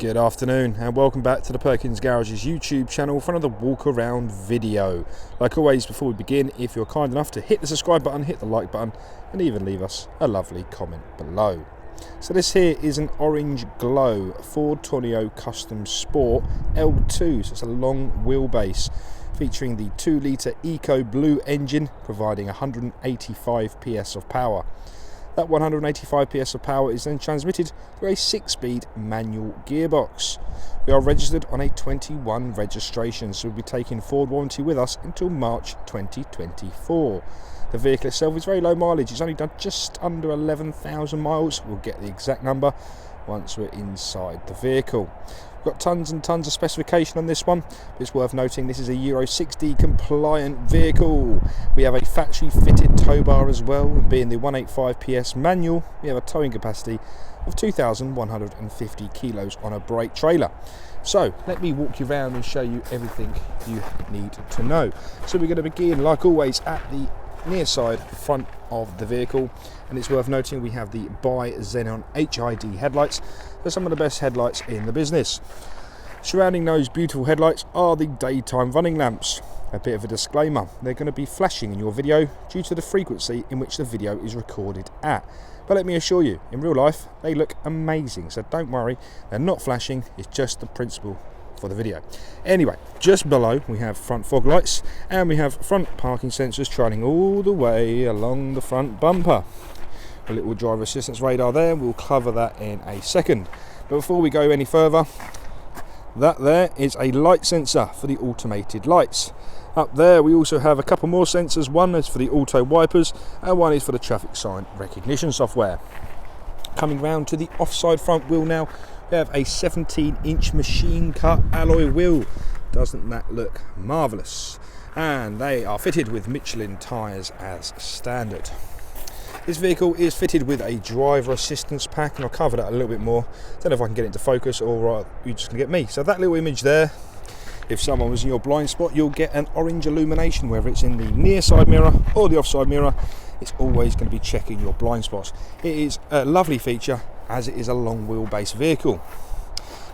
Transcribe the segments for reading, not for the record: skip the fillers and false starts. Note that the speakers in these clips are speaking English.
Good afternoon and welcome back to the Perkins Garage's YouTube channel for another walk around video. Like always, before we begin, if you're kind enough to hit the subscribe button, hit the like button and even leave us a lovely comment below. So this here is an orange glow Ford Tourneo Custom Sport L2, so it's a long wheelbase featuring the 2-litre Eco Blue engine providing 185 PS of power. That 185 PS of power is then transmitted through a 6-speed manual gearbox. We are registered on a 21 registration, so we'll be taking Ford warranty with us until March 2024. The vehicle itself is very low mileage, it's only done just under 11,000 miles. We'll get the exact number once we're inside the vehicle. We've got tons and tons of specification on this one, but it's worth noting this is a Euro 6D compliant vehicle. We have a factory fitted tow bar as well, and being the 185 PS manual, we have a towing capacity of 2,150 kilos on a brake trailer. So let me walk you around and show you everything you need to know. So we're going to begin, like always, at the near side front of the vehicle, and it's worth noting we have the Bi-Xenon HID headlights. They're some of the best headlights in the business. Surrounding those beautiful headlights are the daytime running lamps. A bit of a disclaimer, they're going to be flashing in your video due to the frequency in which the video is recorded at. But let me assure you, in real life they look amazing, so don't worry, they're not flashing, it's just the principle for the video. Anyway, just below we have front fog lights and we have front parking sensors trailing all the way along the front bumper. A little driver assistance radar there, we'll cover that in a second. But before we go any further, that there is a light sensor for the automated lights. Up there we also have a couple more sensors, one is for the auto wipers and one is for the traffic sign recognition software. Coming round to the offside front wheel now, we have a 17-inch machine cut alloy wheel. Doesn't that look marvellous? And they are fitted with Michelin tyres as standard. This vehicle is fitted with a driver assistance pack, and I'll cover that a little bit more. Don't know if I can get it into focus or you're just going to get me. So that little image there, if someone was in your blind spot, you'll get an orange illumination, whether it's in the near side mirror or the offside mirror. It's always going to be checking your blind spots. It is a lovely feature as it is a long wheelbase vehicle.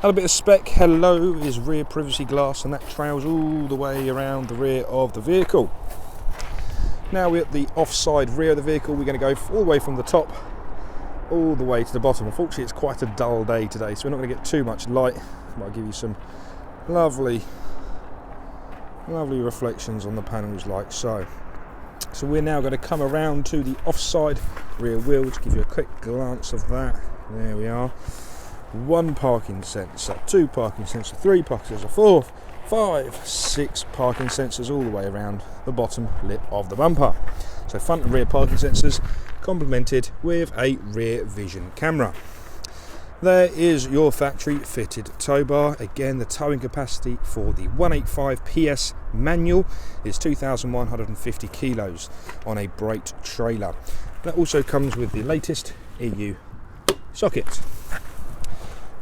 Another bit of spec, hello, is rear privacy glass, and that trails all the way around the rear of the vehicle. Now we're at the offside rear of the vehicle. We're going to go all the way from the top all the way to the bottom. Unfortunately it's quite a dull day today, so we're not going to get too much light, but I'll give you some lovely reflections on the panels like so. So we're now going to come around to the offside rear wheel. Just give you a quick glance of that. There we are. 1 parking sensor, 2 parking sensors, 3 parking sensors, 4, 5, 6 parking sensors all the way around the bottom lip of the bumper. So front and rear parking sensors complemented with a rear vision camera. There is your factory fitted tow bar. Again, the towing capacity for the 185 PS manual is 2,150 kilos on a braked trailer. That also comes with the latest EU socket.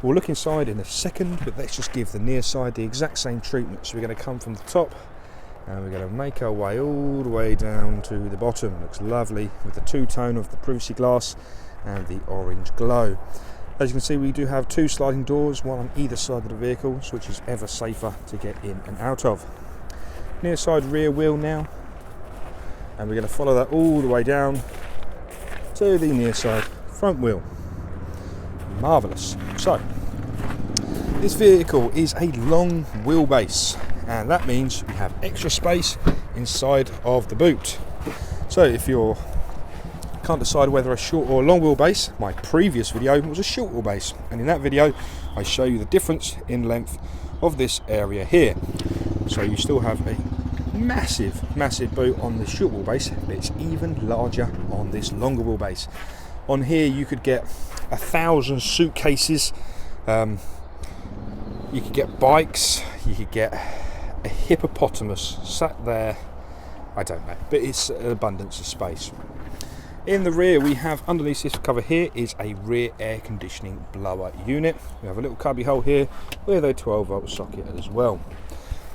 We'll look inside in a second, but let's just give the near side the exact same treatment. So we're going to come from the top and we're going to make our way all the way down to the bottom. Looks lovely with the two-tone of the privacy glass and the orange glow. As you can see, we do have 2 sliding doors, one on either side of the vehicle, which is ever safer to get in and out of. Near side rear wheel now, and we're going to follow that all the way down to the near side front wheel. Marvellous. So this vehicle is a long wheelbase, and that means we have extra space inside of the boot. So if you can't decide whether a short or long wheelbase, my previous video was a short wheelbase, and in that video I show you the difference in length of this area here. So you still have a massive boot on the short wheelbase, but it's even larger on this longer wheelbase. On here you could get 1,000 suitcases, you could get bikes, you could get a hippopotamus sat there, I don't know, but it's an abundance of space. In the rear we have, underneath this cover here, is a rear air conditioning blower unit. We have a little cubby hole here with a 12-volt socket as well.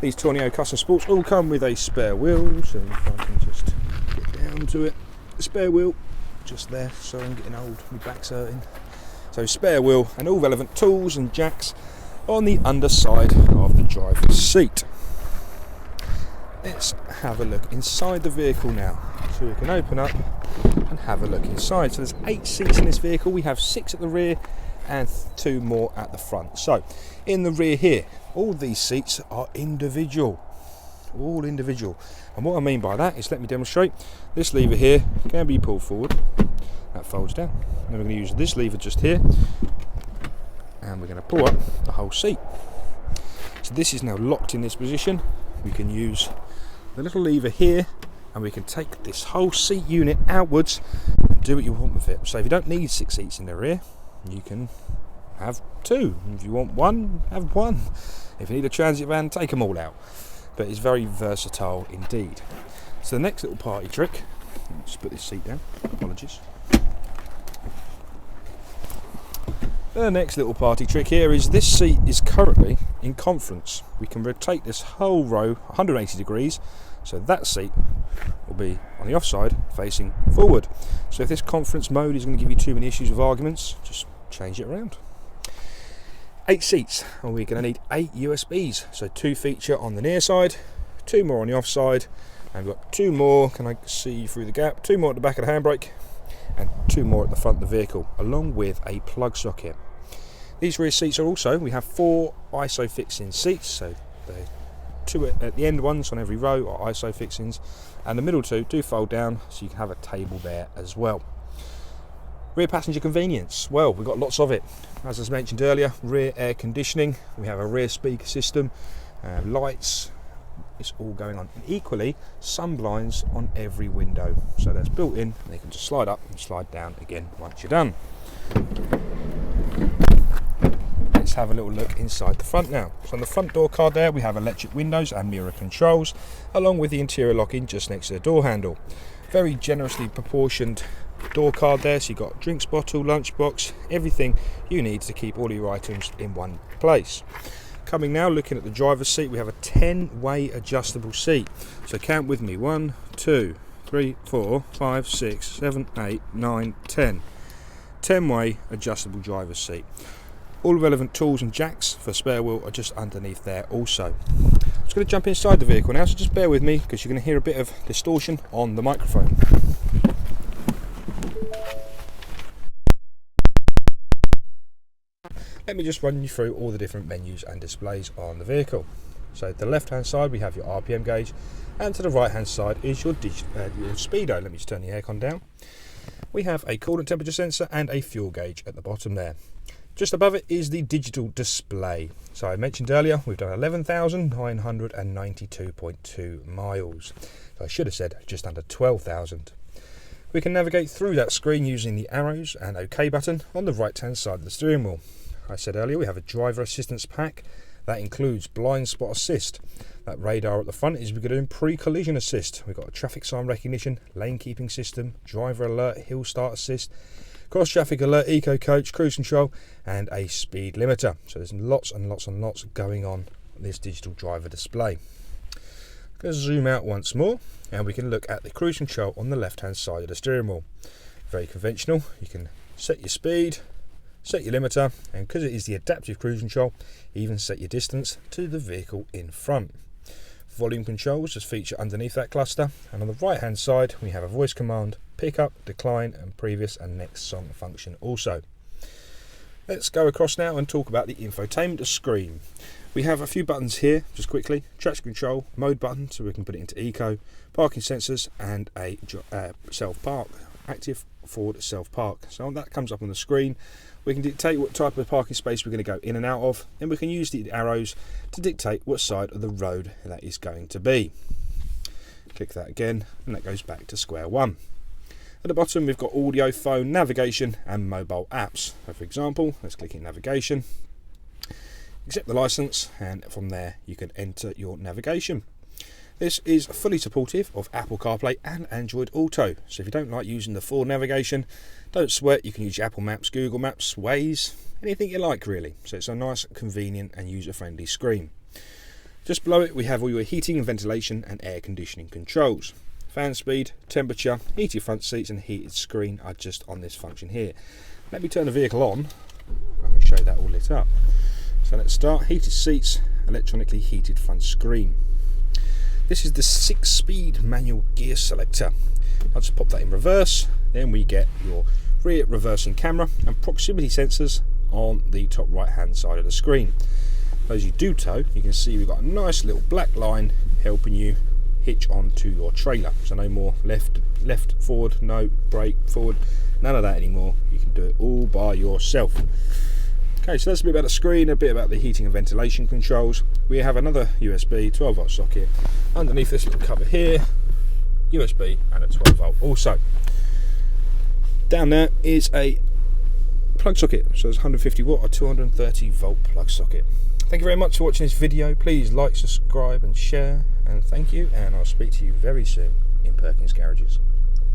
These Tourneo Custom Sports all come with a spare wheel, so if I can just get down to it, the spare wheel just there, so I'm getting old, my back's hurting. So spare wheel and all relevant tools and jacks on the underside of the driver's seat. Let's have a look inside the vehicle now. So we can open up and have a look inside. So there's 8 seats in this vehicle. We have 6 at the rear and 2 more at the front. So in the rear here, all these seats are individual. All individual. And what I mean by that is, let me demonstrate. This lever here can be pulled forward. That folds down. And then we're going to use this lever just here. And we're going to pull up the whole seat. So this is now locked in this position. We can use the little lever here and we can take this whole seat unit outwards and do what you want with it. So if you don't need 6 seats in the rear, you can have 2. If you want 1, have 1. If you need a transit van, take them all out. But it's very versatile indeed. So the next little party trick, let's put this seat down, apologies. The next little party trick here is this seat is currently in conference. We can rotate this whole row 180 degrees, so that seat will be on the offside facing forward. So if this conference mode is going to give you too many issues with arguments, just change it around. 8 seats, and we're going to need 8 USBs. So 2 feature on the near side, 2 more on the offside, and we've got 2 more, can I see through the gap, 2 more at the back of the handbrake, and 2 more at the front of the vehicle, along with a plug socket. These rear seats are also, we have 4 ISO fixing seats, so the 2 at the end ones on every row are ISO fixings, and the middle 2 do fold down, so you can have a table there as well. Rear passenger convenience, well, we've got lots of it. As I mentioned earlier, rear air conditioning, we have a rear speaker system, lights, it's all going on. And equally, sun blinds on every window. So that's built in, and they can just slide up and slide down again once you're done. Let's have a little look inside the front now. So on the front door card there, we have electric windows and mirror controls, along with the interior locking just next to the door handle. Very generously proportioned door card there, so you've got drinks bottle, lunchbox, everything you need to keep all your items in one place. Coming now, looking at the driver's seat, we have a 10-way adjustable seat. So count with me, 1, 2, 3, 4, 5, 6, 7, 8, 9, 10. 10-way adjustable driver's seat. All relevant tools and jacks for spare wheel are just underneath there also. I'm just going to jump inside the vehicle now, so just bear with me because you're going to hear a bit of distortion on the microphone. Let me just run you through all the different menus and displays on the vehicle. So the left hand side we have your RPM gauge, and to the right hand side is your speedo. Let me just turn the aircon down. We have a coolant temperature sensor and a fuel gauge at the bottom there. Just above it is the digital display. So I mentioned earlier we've done 11,992.2 miles. So I should have said just under 12,000. We can navigate through that screen using the arrows and OK button on the right hand side of the steering wheel. I said earlier we have a driver assistance pack that includes blind spot assist. That radar at the front is we're doing pre-collision assist. We've got a traffic sign recognition, lane keeping system, driver alert, hill start assist, cross traffic alert, eco coach, cruise control, and a speed limiter. So there's lots and lots and lots going on this digital driver display. I'm going to zoom out once more, and we can look at the cruise control on the left hand side of the steering wheel. Very conventional. You can set your speed, set your limiter, and because it is the adaptive cruise control, even set your distance to the vehicle in front. Volume controls just feature underneath that cluster, and on the right hand side we have a voice command, pick up, decline, and previous and next song function also. Let's go across now and talk about the infotainment screen. We have a few buttons here, just quickly. Traction control, mode button, so we can put it into eco, parking sensors, and a self-park, active forward self-park. So that comes up on the screen. We can dictate what type of parking space we're going to go in and out of, and we can use the arrows to dictate what side of the road that is going to be. Click that again, and that goes back to square one. At the bottom we've got audio, phone, navigation, and mobile apps. So for example, let's click in navigation, accept the license, and from there you can enter your navigation. This is fully supportive of Apple CarPlay and Android Auto, so if you don't like using the full navigation, don't sweat, you can use your Apple Maps, Google Maps, Waze, anything you like really. So it's a nice, convenient and user-friendly screen. Just below it we have all your heating and ventilation and air conditioning controls. Fan speed, temperature, heated front seats and heated screen are just on this function here. Let me turn the vehicle on, I can show you that all lit up. So let's start. Heated seats, electronically heated front screen. This is the 6-speed manual gear selector. I'll just pop that in reverse. Then we get your rear reversing camera and proximity sensors on the top right hand side of the screen. As you do tow, you can see we've got a nice little black line helping you hitch onto your trailer. So no more left forward, no brake forward, none of that anymore. You can do it all by yourself. Okay, so that's a bit about the screen, a bit about the heating and ventilation controls. We have another USB 12 volt socket underneath this little cover here, USB and a 12 volt also. Down there is a plug socket, so it's 150 watt or 230 volt plug socket. Thank you very much for watching this video. Please like, subscribe and share, and thank you, and I'll speak to you very soon in Perkins Garages.